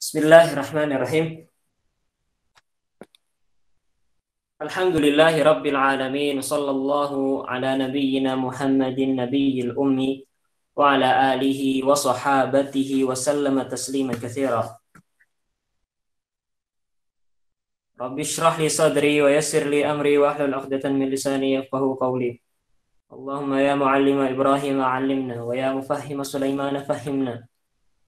Bismillahirrahmanirrahim. Alhamdulillahi rabbil alamin. Sallallahu ala nabiyyina Muhammadin nabiyil ummi wa ala alihi wa sahabatihi wa sallama tasliman katsira. Rabbi shrah li sadri wa yassir li amri wa hlul 'uqdatan min lisani yafqahu qawli. Allahumma ya muallima Ibrahim 'allimna wa ya mufahhima Sulaiman fahhimna.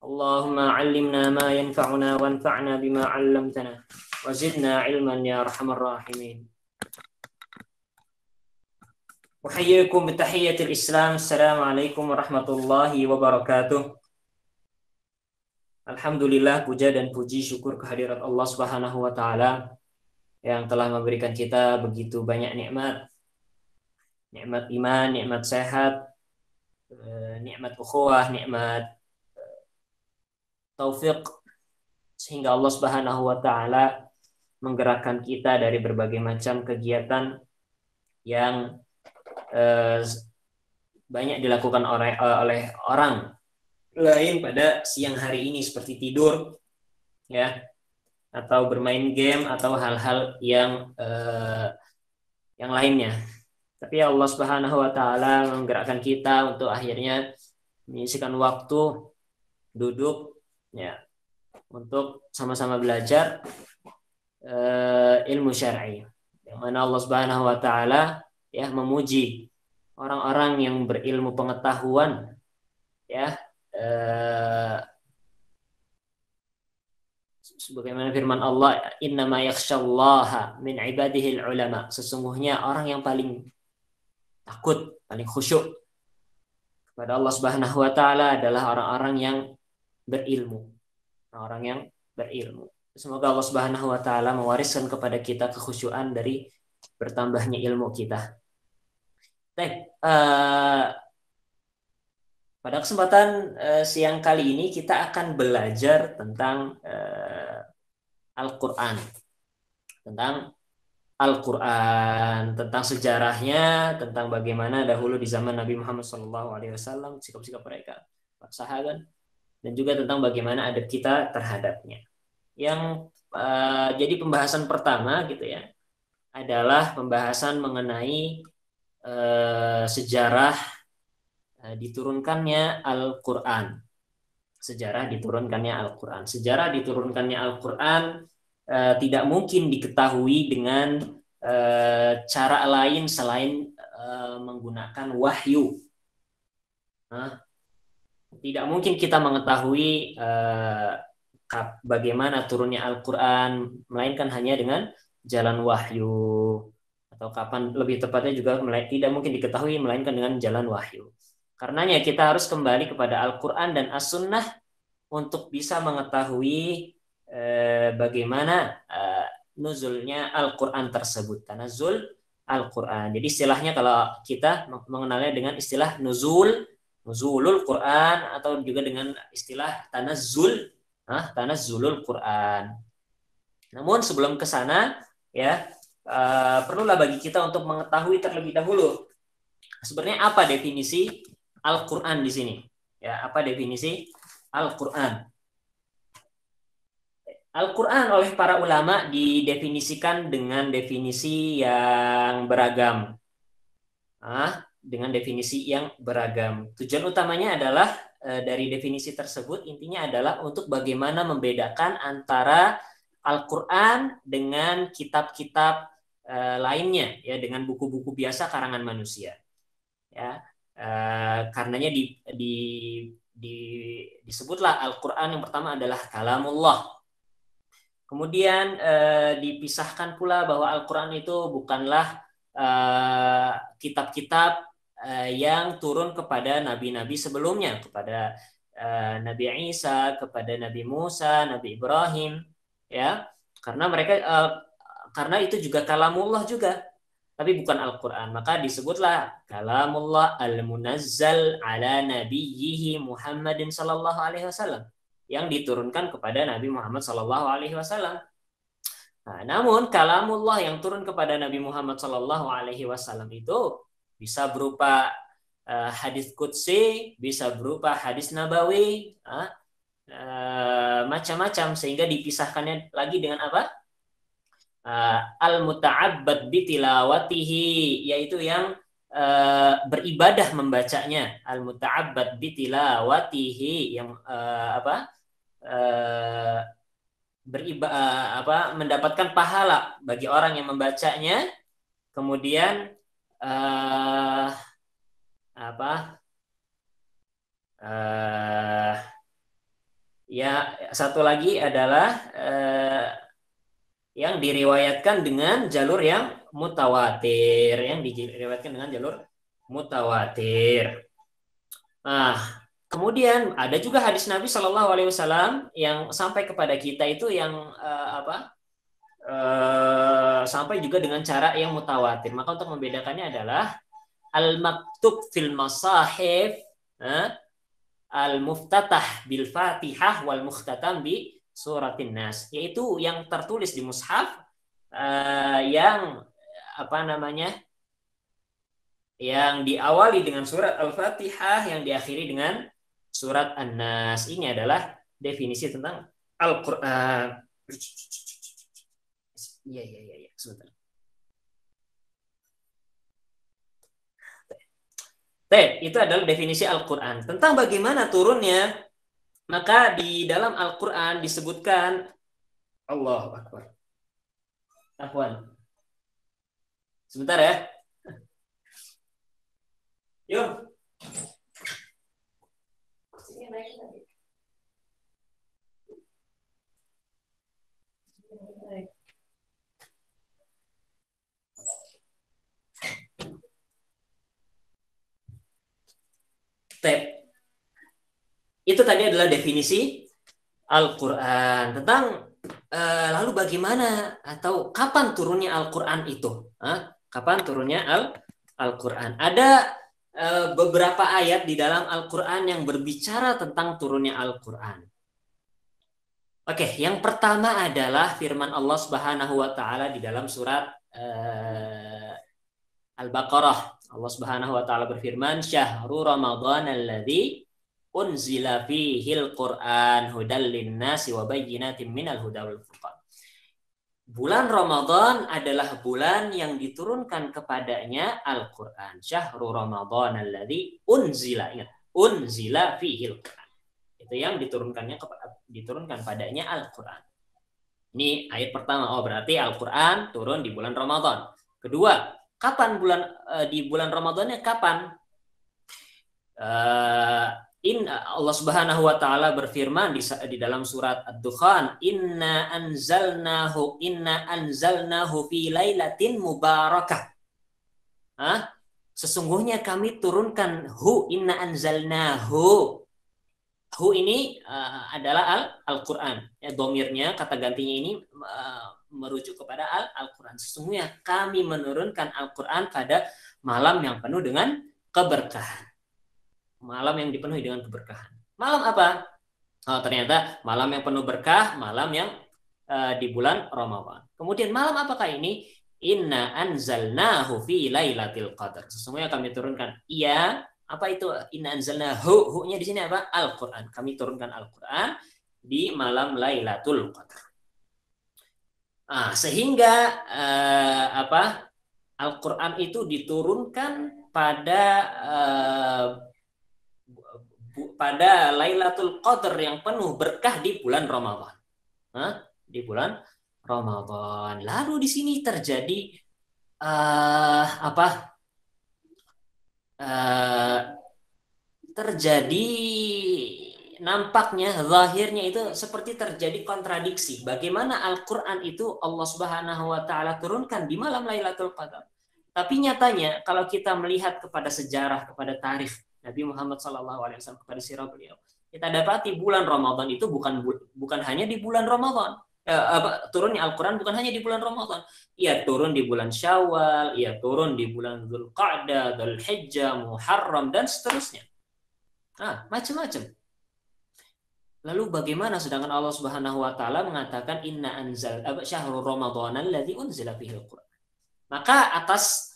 Allahumma 'allimna ma yanfa'una wanfa'na bima 'allamtana wa zidna 'ilman ya arhamar rahimin. Uhayyikum bi tahiyyatil Islam. Assalamualaikum warahmatullahi wabarakatuh. Alhamdulillah, puja dan puji syukur kehadirat Allah Subhanahu wa taala yang telah memberikan kita begitu banyak nikmat. Nikmat iman, nikmat sehat, nikmat ukhuwah, nikmat taufik, sehingga Allah Subhanahu wa taala menggerakkan kita dari berbagai macam kegiatan yang banyak dilakukan oleh orang lain pada siang hari ini, seperti tidur ya, atau bermain game atau hal-hal yang lainnya. Tapi Allah Subhanahu wa taala menggerakkan kita untuk akhirnya menyisihkan waktu duduk ya untuk sama-sama belajar ilmu syar'i, yang mana Allah Subhanahu wa taala ya memuji orang-orang yang berilmu pengetahuan ya, sebagaimana firman Allah, innama yakhsyallaha min ibadihil ulama, sesungguhnya orang yang paling takut, paling khusyuk kepada Allah Subhanahu wa taala adalah orang-orang yang berilmu. Orang yang berilmu. Semoga Allah Subhanahu wa taala mewariskan kepada kita kekhusyuan dari bertambahnya ilmu kita. Pada kesempatan siang kali ini kita akan belajar tentang Al-Qur'an. Tentang Al-Qur'an, tentang sejarahnya, tentang bagaimana dahulu di zaman Nabi Muhammad SAW sikap-sikap mereka, para sahabat, dan juga tentang bagaimana adab kita terhadapnya. Yang jadi pembahasan pertama gitu ya adalah pembahasan mengenai sejarah diturunkannya Al-Qur'an. Sejarah diturunkannya Al-Qur'an. Sejarah diturunkannya Al-Qur'an tidak mungkin diketahui dengan cara lain selain menggunakan wahyu. Tidak mungkin kita mengetahui bagaimana turunnya Al-Qur'an melainkan hanya dengan jalan wahyu, atau kapan, lebih tepatnya juga tidak mungkin diketahui melainkan dengan jalan wahyu. Karenanya kita harus kembali kepada Al-Qur'an dan As-Sunnah untuk bisa mengetahui bagaimana nuzulnya Al-Qur'an tersebut. Tanazzul Al-Qur'an. Jadi istilahnya kalau kita mengenalnya dengan istilah nuzulul Quran, atau juga dengan istilah tanazzulul Quran. Namun sebelum ke sana ya, perlulah bagi kita untuk mengetahui terlebih dahulu sebenarnya apa definisi Al-Quran di sini. Ya, apa definisi Al-Quran? Al-Quran oleh para ulama didefinisikan dengan definisi yang beragam. Dengan definisi yang beragam. Tujuan utamanya adalah dari definisi tersebut intinya adalah untuk bagaimana membedakan antara Al-Quran dengan kitab-kitab lainnya ya, dengan buku-buku biasa karangan manusia. Ya, karenanya disebutlah Al-Quran yang pertama adalah kalamullah. Kemudian dipisahkan pula bahwa Al-Quran itu bukanlah kitab-kitab yang turun kepada nabi-nabi sebelumnya, kepada Nabi Isa, kepada Nabi Musa, Nabi Ibrahim, ya, karena mereka karena itu juga kalamullah juga, tapi bukan Al-Qur'an, maka disebutlah kalamullah al-munazzal ala nabiyhi Muhammadin sallallahu alaihi wasallam, yang diturunkan kepada Nabi Muhammad sallallahu alaihi wasallam. Nah, namun kalamullah yang turun kepada Nabi Muhammad sallallahu alaihi wasallam itu bisa berupa hadis qudsi, bisa berupa hadis nabawi, macam-macam sehingga dipisahkannya lagi dengan apa? Al-muta'abbad bitilawatihi, yaitu yang beribadah membacanya. Al-muta'abbad bitilawatihi, yang mendapatkan pahala bagi orang yang membacanya. Kemudian ya satu lagi adalah yang diriwayatkan dengan jalur yang mutawatir, Nah, kemudian ada juga hadis Nabi Shallallahu Alaihi Wasallam yang sampai kepada kita itu yang sampai juga dengan cara yang mutawatir. Maka untuk membedakannya adalah al-maktub fil masahif, al-muftatah bil Fatihah wal mukhtatam bi suratin Nas, yaitu yang tertulis di mushaf yang yang diawali dengan surat Al-Fatihah, yang diakhiri dengan surat An-Nas. Ini adalah definisi tentang Al-Qur'an. Iya, sebentar. Itu adalah definisi Al-Qur'an. Tentang bagaimana turunnya, maka di dalam Al-Qur'an disebutkan, Allahu Akbar. Afwan. Sebentar ya. Yuk. Itu tadi adalah definisi Al-Qur'an. Tentang lalu bagaimana atau kapan turunnya Al-Qur'an itu? Kapan turunnya Al-Qur'an? Ada beberapa ayat di dalam Al-Qur'an yang berbicara tentang turunnya Al-Qur'an. Oke, yang pertama adalah firman Allah Subhanahu wa taala di dalam surat Al-Baqarah. Allah Subhanahu wa taala berfirman, "Syahrul Ramadhan alladzi unzila fihil Qur'an hudal linnasi wa bayyinatin minal huda wal furqan." Bulan Ramadan adalah bulan yang diturunkan kepadanya Al-Qur'an. Syahrul Ramadhan alladzi unzila, ingat, unzila fihil Qur'an. Itu yang diturunkan padanya Al-Qur'an. Ini ayat pertama. Oh, berarti Al-Qur'an turun di bulan Ramadan. Kedua, kapan di bulan Ramadannya kapan? Allah Subhanahu wa taala berfirman di dalam surat Ad-Dukhan, inna anzalnahu fi lailatin mubarakah. Sesungguhnya kami turunkan inna anzalnahu. Ini adalah Al-Qur'an. Domirnya, kata gantinya ini merujuk kepada Al-Qur'an. Sesungguhnya kami menurunkan Al-Qur'an pada malam yang penuh dengan keberkahan. Malam yang dipenuhi dengan keberkahan. Malam apa? Ternyata malam yang penuh berkah, malam yang di bulan Ramadan. Kemudian malam apakah ini? Inna anzalnahu fi lailatul qadar. Sesungguhnya kami turunkan. Iya, apa itu inna anzalnahu? Hu-nya di sini apa? Al-Qur'an. Kami turunkan Al-Qur'an di malam Lailatul Qadar. Sehingga Al-Qur'an itu diturunkan pada Lailatul Qadar yang penuh berkah di bulan Ramadan. Di bulan Ramadan. Lalu di sini terjadi nampaknya zahirnya itu seperti terjadi kontradiksi. Bagaimana Al-Qur'an itu Allah Subhanahu wa taala turunkan di malam Lailatul Qadar. Tapi nyatanya kalau kita melihat kepada sejarah, kepada tarikh Nabi Muhammad SAW, kepada sirah beliau, kita dapati bulan Ramadan itu bukan hanya di bulan Ramadan. Turunnya Al-Quran bukan hanya di bulan Ramadan. Ia turun di bulan Syawal, ia turun di bulan Dzulqa'dah, Dzulhijjah, Muharram, dan seterusnya. Macam-macam. Lalu bagaimana sedangkan Allah Subhanahu wa taala mengatakan inna syahrul Ramadhan alladzi unzila fihil Qur'an. Maka atas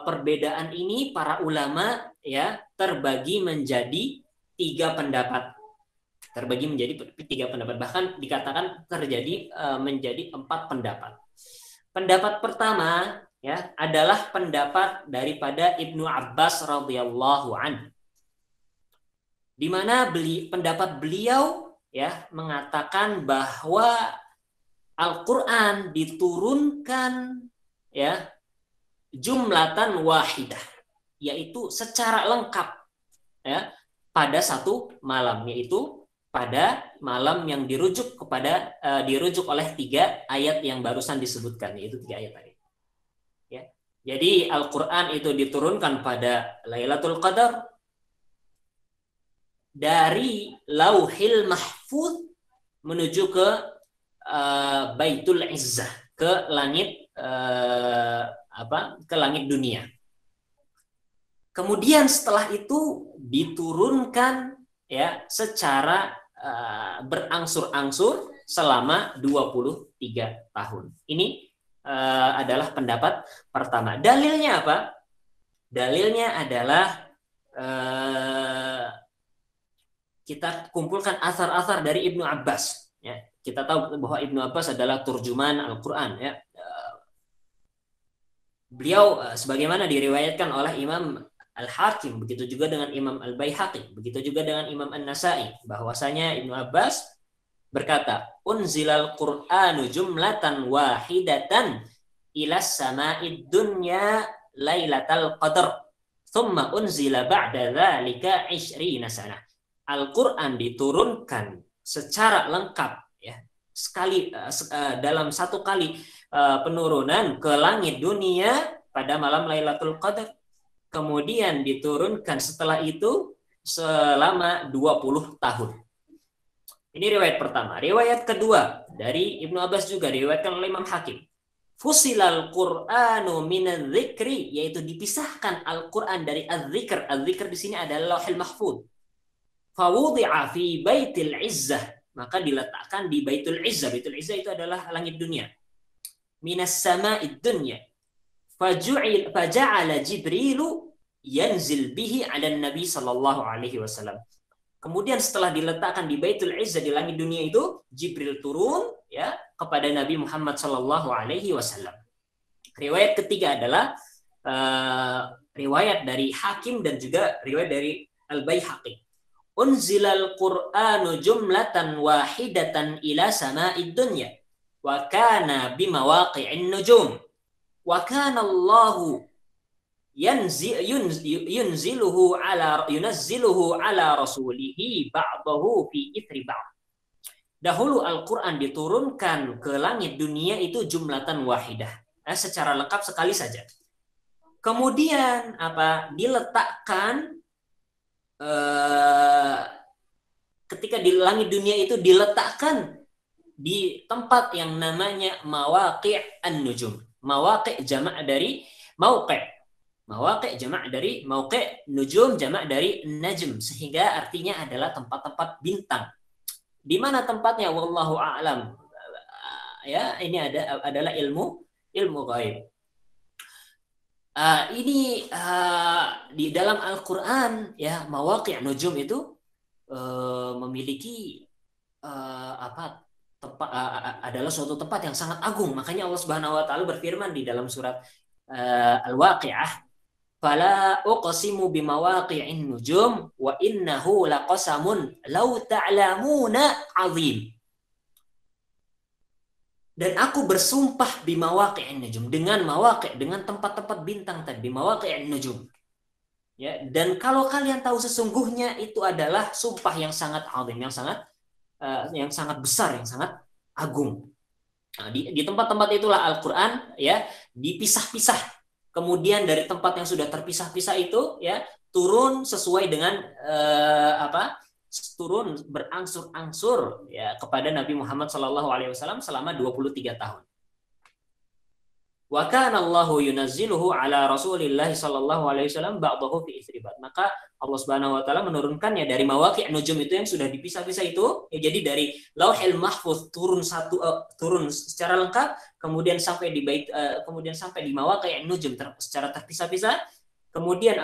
perbedaan ini para ulama terbagi menjadi 3 pendapat. terbagi menjadi 3 pendapat, bahkan dikatakan terjadi menjadi 4 pendapat. Pendapat pertama ya adalah pendapat daripada Ibnu Abbas radhiyallahu anhu, di mana pendapat beliau ya mengatakan bahwa Al-Qur'an diturunkan ya jumlatan wahidah, yaitu secara lengkap ya pada satu malam, yaitu pada malam yang dirujuk oleh 3 ayat yang barusan disebutkan, yaitu 3 ayat tadi. Ya. Jadi Al-Qur'an itu diturunkan pada Lailatul Qadar dari Lauhil Mahfuz menuju ke Baitul Izzah, ke langit ke langit dunia. Kemudian setelah itu diturunkan ya secara berangsur-angsur selama 23 tahun. Ini adalah pendapat pertama. Dalilnya apa? Dalilnya adalah kita kumpulkan asar-asar dari Ibnu Abbas. Ya, kita tahu bahwa Ibnu Abbas adalah turjuman Al-Quran. Ya. Beliau sebagaimana diriwayatkan oleh Imam Al-Hakim, begitu juga dengan Imam Al-Baihaqi, begitu juga dengan Imam An-Nasai, bahwasanya Ibnu Abbas berkata, "Unzilal Qur'anu jumlatan wahidatan ila sama'id dunya lailatal qadar, thumma unzila ba'da dzalika 20 sanah." Al-Qur'an diturunkan secara lengkap ya, sekali dalam satu kali penurunan ke langit dunia pada malam Lailatul Qadar. Kemudian diturunkan setelah itu selama 20 tahun. Ini riwayat pertama. Riwayat kedua dari Ibnu Abbas juga diriwayatkan oleh Imam Hakim. Fusilal Qur'anu minadz-dzikri, yaitu dipisahkan Al-Qur'an dari az-dzikr. Az-dzikr di sini adalah Lauhil Mahfuz. Fawudi'a fi Baitil Izzah, maka diletakkan di Baitul Izzah. Baitul Izzah itu adalah langit dunia. Minas sama'id dunya. Faja'ala Jibrilu yanzil bihi 'ala Nabi sallallahu alaihi wasallam. Kemudian setelah diletakkan di Baitul Izzah di langit dunia itu, Jibril turun ya kepada Nabi Muhammad sallallahu alaihi wasallam. Riwayat ketiga adalah riwayat dari Hakim dan juga riwayat dari Al-Baihaqi. Unzilal Qur'anu jumlatan wahidatan ila sama'id dunya wa kana bimawaqi'in nujum. Wa kana Allahu yunazziluhu ala rasulihi ba'dahu fi ithri ba'd. Dahulu Al-Qur'an diturunkan ke langit dunia itu jumlatan wahidah, secara lengkap sekali saja. Kemudian diletakkan ketika di langit dunia itu diletakkan di tempat yang namanya mawaqi' an-nujum. Mawaqi' jamak dari mauqi'. Mawaqi' jamak dari mauqi', nujum jamak dari najm, sehingga artinya adalah tempat-tempat bintang. Di mana tempatnya wallahu a'lam. Ya, ini adalah ilmu ghaib. Ini di dalam Al-Qur'an ya, mawaqi' nujum itu memiliki adalah suatu tempat yang sangat agung. Makanya Allah Subhanahu wa taala berfirman di dalam surat Al-Waqi'ah, "Fala uqsimu bimawaqi'in nujum wa innahu laqasamun law ta'lamuna 'azim." Dan aku bersumpah bimawaqi'in nujum, dengan mawaqi', dengan tempat-tempat bintang tadi, bimawaqi'in nujum. Ya, dan kalau kalian tahu sesungguhnya itu adalah sumpah yang sangat azim, yang sangat besar, yang sangat agung. Nah, di tempat-tempat itulah Al-Qur'an ya dipisah-pisah. Kemudian dari tempat yang sudah terpisah-pisah itu ya turun sesuai dengan turun berangsur-angsur ya kepada Nabi Muhammad SAW selama 23 tahun. Wa kana Allahu yunazziluhu ala Rasulillah sallallahu alaihi wasallam ba'dahu fi ithribat. Maka Allah Subhanahu wa taala menurunkannya dari mawaqi' nujum itu yang sudah dipisah-pisah itu, ya, jadi dari Lauhil Mahfuz turun secara lengkap, kemudian sampai di kemudian sampai di mawaqi' nujum secara terpisah-pisah. Kemudian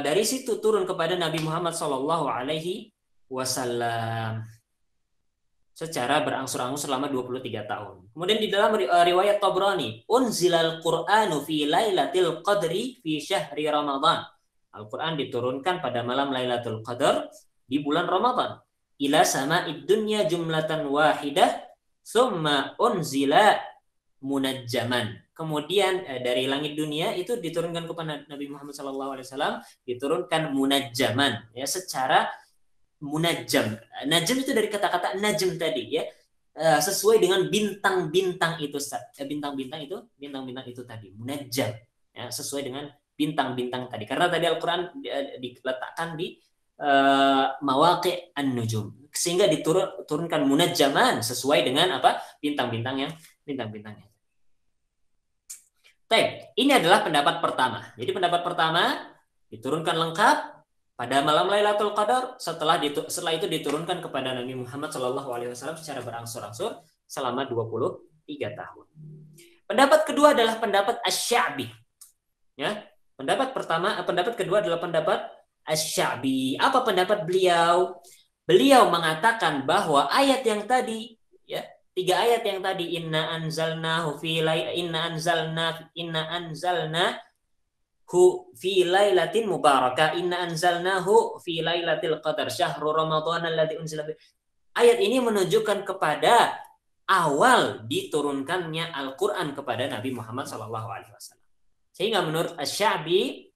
dari situ turun kepada Nabi Muhammad sallallahu alaihi wasallam secara berangsur-angsur selama 23 tahun. Kemudian di dalam riwayat Tabrani, unzilal Qur'anu fi lailatul qadri fi syahri Ramadan. Al-Qur'an diturunkan pada malam Lailatul Qadar di bulan Ramadan. Ila sama'id dunya jumlatan wahidah summa unzila munajjaman. Kemudian dari langit dunia itu diturunkan kepada Nabi Muhammad SAW, diturunkan munajjaman, ya, secara munajjam. Najm itu dari kata-kata najm tadi, ya, sesuai dengan bintang-bintang itu, bintang-bintang itu tadi munajjam, ya, sesuai dengan bintang-bintang tadi. Karena tadi Al-Qur'an diletakkan di mawaqi' an-nujum, sehingga diturunkan munajjaman sesuai dengan apa? Bintang-bintangnya. Baik, ini adalah pendapat pertama. Jadi pendapat pertama diturunkan lengkap pada malam Lailatul Qadar, setelah itu diturunkan kepada Nabi Muhammad SAW secara berangsur-angsur selama 23 tahun. Pendapat kedua adalah pendapat Asy-Sya'bi. Ya, pendapat kedua adalah pendapat Asy-Sya'bi. Apa pendapat beliau? Beliau mengatakan bahwa ayat yang tadi, ya, 3 ayat yang tadi, inna anzalnahu fi lailatin mubarakah, inna anzalnahu fi lailatil qadar syahrul ramadan alladzi unzila. Ayat ini menunjukkan kepada awal diturunkannya Al-Qur'an kepada Nabi Muhammad SAW. Sehingga menurut Asy-Sya'bi,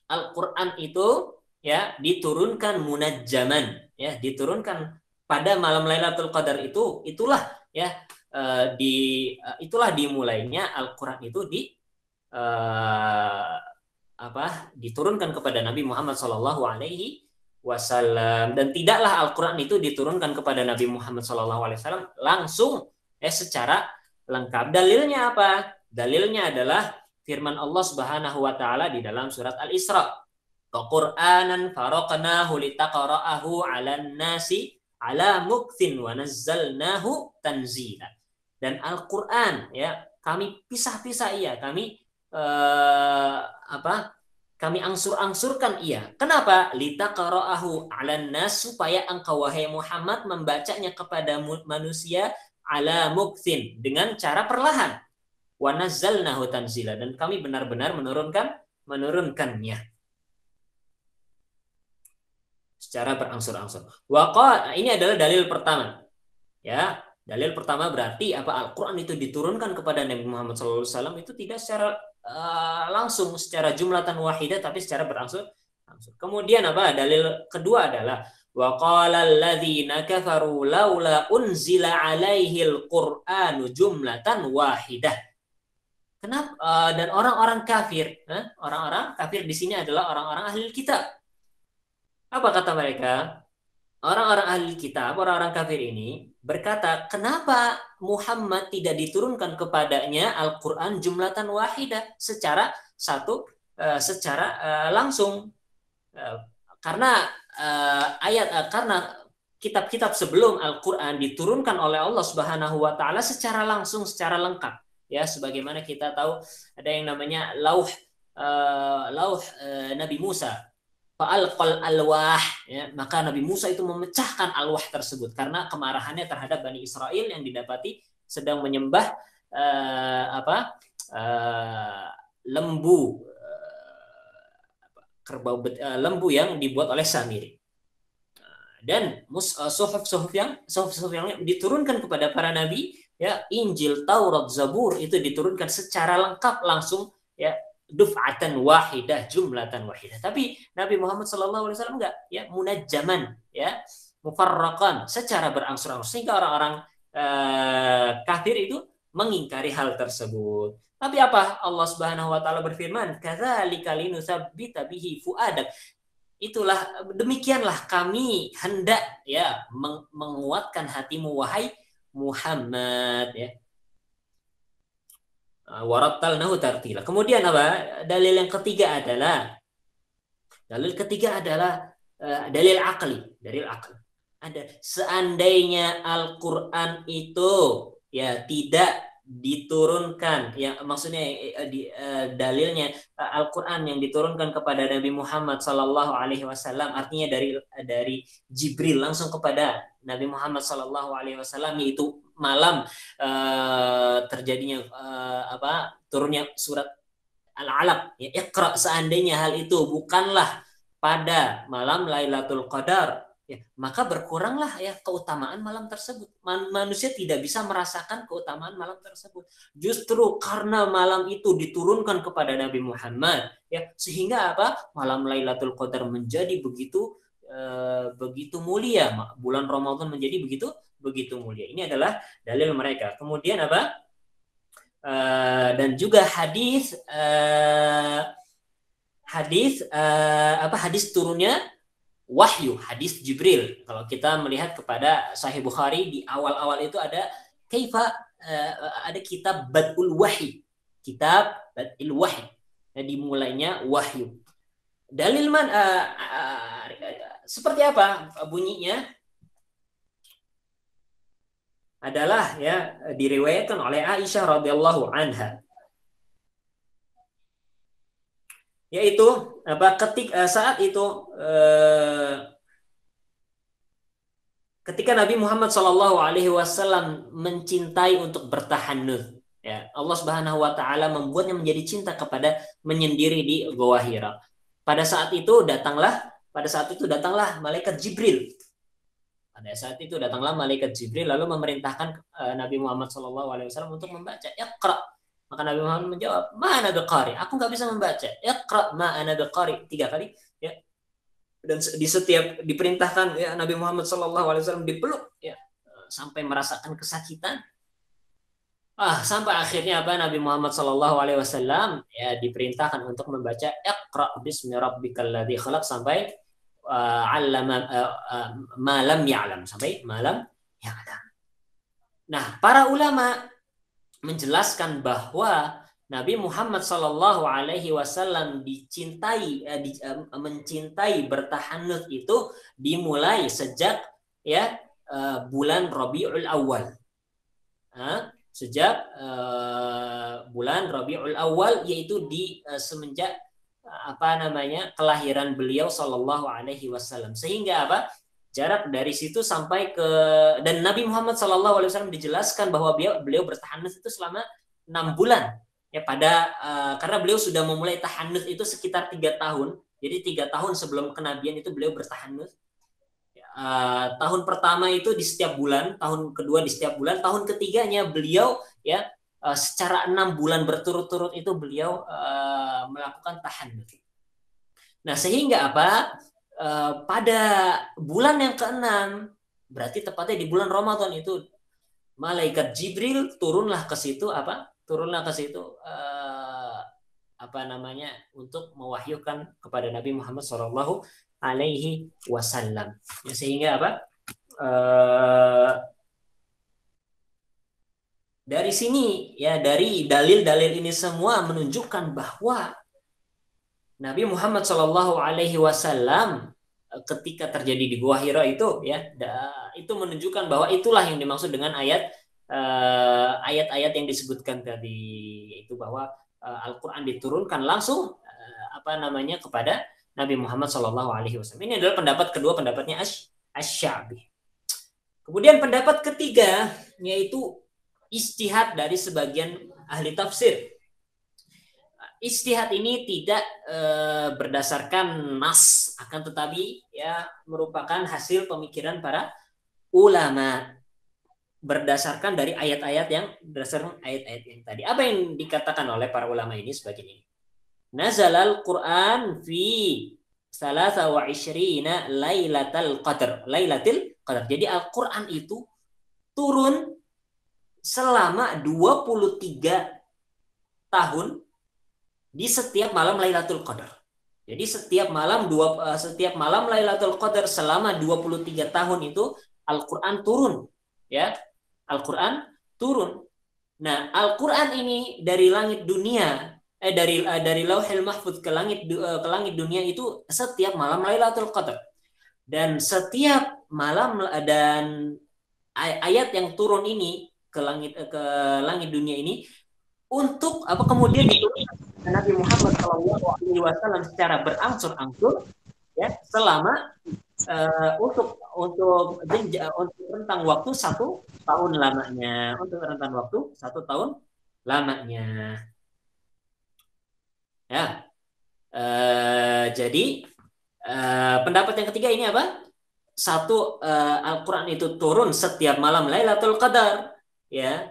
Al-Qur'an itu, ya, diturunkan munajjaman, ya, diturunkan pada malam Lailatul Qadar itulah, ya, itulah dimulainya Al-Qur'an itu diturunkan kepada Nabi Muhammad SAW, dan tidaklah Al-Quran itu diturunkan kepada Nabi Muhammad SAW langsung, secara lengkap. Dalilnya apa? Dalilnya adalah firman Allah Subhanahu wa taala di dalam surat Al-Isra. Wa Qur'anan faraqnahu litaqra'ahu 'alan nasi 'ala mukthin wa nazzalnahu tanzila. Dan Al-Qur'an, ya, kami pisah-pisah, kami angsur-angsurkan ia. Kenapa? Litaqra'ahu 'alan nas, supaya engkau wahai Muhammad membacanya kepada manusia ala mukthin, dengan cara perlahan. Wa nazzalnahu tanzila, dan kami benar-benar menurunkannya secara berangsur-angsur. Ini adalah dalil pertama. Ya, dalil pertama berarti apa? Al-Qur'an itu diturunkan kepada Nabi Muhammad SAW itu tidak secara langsung, secara jumlatan wahidah, tapi secara berangsur. Kemudian apa? Dalil kedua adalah wa qala alladzina kafaru laula unzila alaihil qur'anu jumlatan wahidah. Kenapa? Dan orang-orang kafir, orang-orang kafir di sini adalah orang-orang ahli kitab. Apa kata mereka? Orang-orang ahli kitab, orang-orang kafir ini berkata, kenapa Muhammad tidak diturunkan kepadanya Al-Quran jumlatan wahidah, secara langsung? Karena karena kitab-kitab sebelum Al-Quran diturunkan oleh Allah Subhanahu wa taala secara langsung, secara lengkap. Ya, sebagaimana kita tahu ada yang namanya lauh Nabi Musa. Fa'alqal alwah, ya, maka Nabi Musa itu memecahkan alwah tersebut karena kemarahannya terhadap Bani Israel yang didapati sedang menyembah lembu, lembu yang dibuat oleh Samiri. Dan suhuf yang diturunkan kepada para nabi, ya, Injil, Taurat, Zabur itu diturunkan secara lengkap langsung, ya, duf'atan wahidah, jumlatan wahidah. Tapi Nabi Muhammad SAW enggak, ya, munajjaman, ya, mufarraqan, secara berangsur-angsur, sehingga orang-orang kafir itu mengingkari hal tersebut. Tapi apa? Allah Subhanahu wa taala berfirman, kadzalika linusabbita bihi fuadak. Itulah, demikianlah kami hendak, ya, menguatkan hatimu wahai Muhammad, ya. Warattalnahu tartila. Kemudian apa? Dalil ketiga adalah dalil akli. Dalil akli. Ada, seandainya Al-Qur'an itu, ya, tidak diturunkan, yang maksudnya dalilnya Al-Qur'an yang diturunkan kepada Nabi Muhammad Sallallahu Alaihi Wasallam, artinya dari Jibril langsung kepada Nabi Muhammad Sallallahu Alaihi Wasallam, yaitu malam terjadinya turunnya surat Al-Alaq, ya, Iqra. Seandainya hal itu bukanlah pada malam Lailatul Qadar, ya, maka berkuranglah ya keutamaan malam tersebut. Manusia tidak bisa merasakan keutamaan malam tersebut. Justru karena malam itu diturunkan kepada Nabi Muhammad, ya, sehingga malam Lailatul Qadar menjadi begitu mulia, bulan Ramadan menjadi begitu mulia. Ini adalah dalil mereka. Kemudian dan juga hadis turunnya wahyu, hadis Jibril. Kalau kita melihat kepada Sahih Bukhari, di awal-awal itu ada ada kitab Badul Wahyi, kitab Badul Wahyi. Nah, dimulainya wahyu. Dalil seperti apa bunyinya? Adalah ya diriwayatkan oleh Aisyah radhiyallahu anha, yaitu saat itu ketika Nabi Muhammad Shallallahu Alaihi Wasallam mencintai untuk bertahannuts, ya, Allah Subhanahu Wa Taala membuatnya menjadi cinta kepada menyendiri di Gua Hira. Pada saat itu datanglah malaikat Jibril. Pada saat itu datanglah malaikat Jibril lalu memerintahkan Nabi Muhammad SAW untuk membaca Iqra. Maka Nabi Muhammad menjawab, ma ana biqari, aku nggak bisa membaca. Iqra ma ana biqari, 3 kali, ya. Dan di setiap diperintahkan, ya, Nabi Muhammad SAW dipeluk, ya, sampai merasakan kesakitan. Sampai akhirnya Nabi Muhammad SAW ya diperintahkan untuk membaca Iqra bismi rabbikal ladzi khalaq sampai malam ya'lam, sampai malam ya'lam. Nah, para ulama menjelaskan bahwa Nabi Muhammad Shallallahu Alaihi Wasallam mencintai bertahannuts itu dimulai sejak ya bulan Rabiul Awal. Sejak bulan Rabiul Awal, yaitu semenjak kelahiran beliau Shallallahu Alaihi Wasallam, sehingga jarak dari situ sampai dan Nabi Muhammad Shallallahu Alaihi Wasallam dijelaskan bahwa beliau bertahannuts itu selama 6 bulan, ya, karena beliau sudah memulai tahannuts itu sekitar 3 tahun. Jadi 3 tahun sebelum kenabian itu beliau bertahannuts. Tahun pertama itu di setiap bulan, tahun kedua di setiap bulan, tahun ketiganya beliau ya secara 6 bulan berturut-turut itu beliau melakukan tahannuts. Nah, sehingga pada bulan yang ke-6, berarti tepatnya di bulan Ramadan itu, malaikat Jibril turunlah ke situ untuk mewahyukan kepada Nabi Muhammad Shallallahu Alaihi Wasallam. Ya, sehingga dari sini, ya, dari dalil-dalil ini semua menunjukkan bahwa Nabi Muhammad Shallallahu Alaihi Wasallam ketika terjadi di Gua Hira itu, ya, itu menunjukkan bahwa itulah yang dimaksud dengan ayat-ayat yang disebutkan tadi, itu bahwa Al-Quran diturunkan langsung kepada Nabi Muhammad Shallallahu Alaihi Wasallam. Ini adalah pendapat kedua, pendapatnya Asy-Sya'bi. Kemudian pendapat ketiga yaitu ijtihad dari sebagian ahli tafsir. Ijtihad ini tidak berdasarkan nas, akan tetapi ya merupakan hasil pemikiran para ulama berdasarkan dari ayat-ayat yang tadi. Apa yang dikatakan oleh para ulama ini sebagai ini? Nazalal Quran fi 23 lailatul qadar. Jadi Al-Quran itu turun selama 23 tahun di setiap malam Lailatul Qadar. Jadi setiap malam Lailatul Qadar selama 23 tahun itu Al-Quran turun, ya. Al-Quran turun. Nah, Al-Quran ini dari langit dunia, dari Lauhil Mahfuz ke langit dunia itu setiap malam Lailatul Qadar. Dan setiap malam dan ayat yang turun ini ke langit dunia ini untuk apa kemudian diturunkan Nabi Muhammad SAW secara berangsur-angsur ya selama untuk rentang waktu 1 tahun lamanya, untuk rentang waktu 1 tahun lamanya ya. Jadi pendapat yang ketiga ini apa? Al-Quran itu turun setiap malam Lailatul Qadar ya.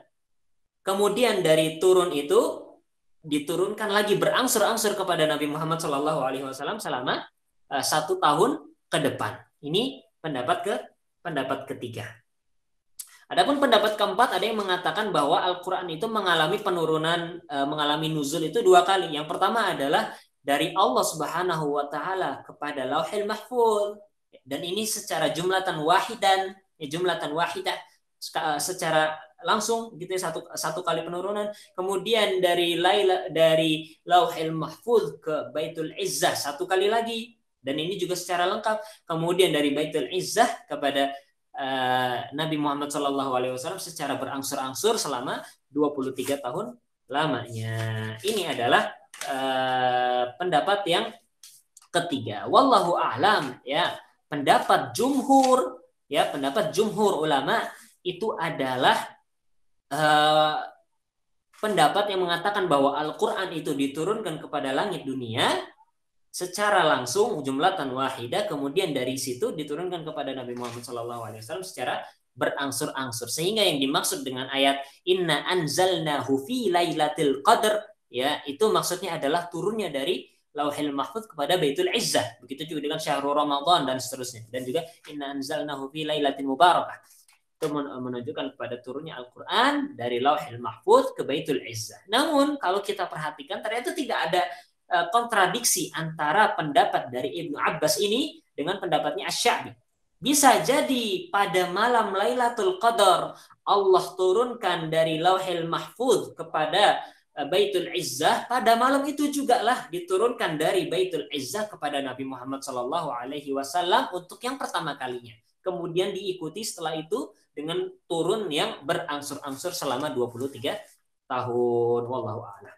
Kemudian dari turun itu diturunkan lagi berangsur-angsur kepada Nabi Muhammad SAW selama 1 tahun ke depan. Ini pendapat ketiga. Adapun pendapat keempat, ada yang mengatakan bahwa Al-Quran itu mengalami penurunan, mengalami nuzul itu 2 kali. Yang pertama adalah dari Allah Subhanahu wa Ta'ala kepada Lauhil Mahfuz, dan ini secara jumlatan wahidah, secara langsung gitu ya, satu kali penurunan. Kemudian dari Lauhil Mahfuz ke Baitul Izzah 1 kali lagi, dan ini juga secara lengkap. Kemudian dari Baitul Izzah kepada Nabi Muhammad SAW secara berangsur-angsur selama 23 tahun lamanya. Ini adalah pendapat yang ketiga. Wallahu a'lam ya. Pendapat jumhur ulama itu adalah pendapat yang mengatakan bahwa Al-Quran itu diturunkan kepada langit dunia secara langsung jumlatan wahidah, kemudian dari situ diturunkan kepada Nabi Muhammad SAW secara berangsur-angsur, sehingga yang dimaksud dengan ayat inna anzalnahu fi lailatul qadr ya, itu maksudnya adalah turunnya dari Lauhil Mahfuz kepada Baitul Izzah. Begitu juga dengan syahrul Ramadan dan seterusnya, dan juga inna anzalnahu fi lailatin mubarakah, itu menunjukkan kepada turunnya Al-Quran dari Lauhil Mahfuz ke Baitul Izzah. Namun kalau kita perhatikan ternyata tidak ada kontradiksi antara pendapat dari Ibnu Abbas ini dengan pendapatnya Asy-Sya'bi. Bisa jadi pada malam Lailatul Qadar Allah turunkan dari Lauhil Mahfuz kepada Baitul Izzah, pada malam itu juga lah diturunkan dari Baitul Izzah kepada Nabi Muhammad SAW untuk yang pertama kalinya. Kemudian diikuti setelah itu dengan turun yang berangsur-angsur selama 23 tahun. Wallahu a'lam.